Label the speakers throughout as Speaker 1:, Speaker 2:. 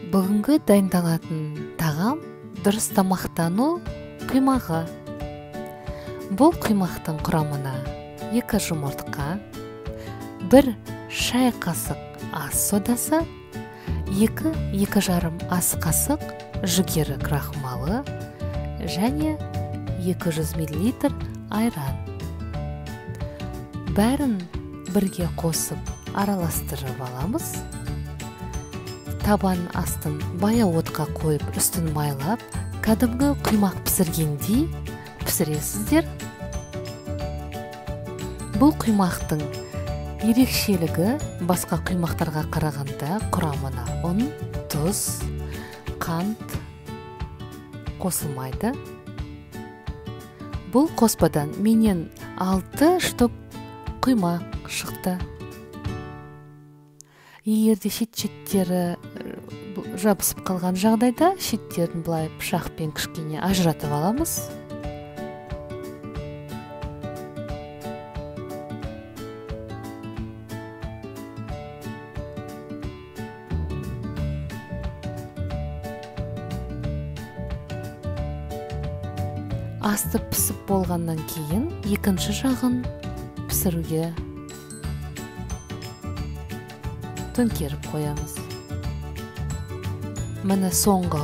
Speaker 1: Бүгінгі дайындалатын тағам дұрыс тамақтану құймағы. Бұл құймақтың құрамына 2 жұмыртқа, 1 шай қасық ас содасы, 2 жарым ас қасық жүгері крахмалы және 200 мл айран. Бәрін бірге қосып араластырып аламыз. Табан астын баяу отқа қойып, үстін майлап, кәдімгі құймақ пісіргендей пісіресіздер. Бұл құймақтың ерекшелігі басқа құймақтарға қарағанда құрамына ұн, тұз, қант қосылмайды. Бұл қоспадан менен 6 штук құймақ шықты. Егерде шет-шеттері жабысып қалған жағдайда шеттерін былай пышақпен кішкене ажыратып аламыз. Асты пісіп болғаннан кейін екінші жағын пісіруге төңкеріп қоямыз. Міне соңғы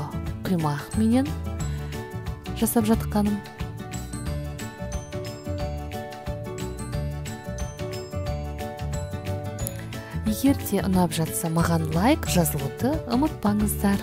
Speaker 1: құймақ менен жасап жатқаным. Егерде ұнап жатса, маған лайк жазылуды ұмытпаңыздар.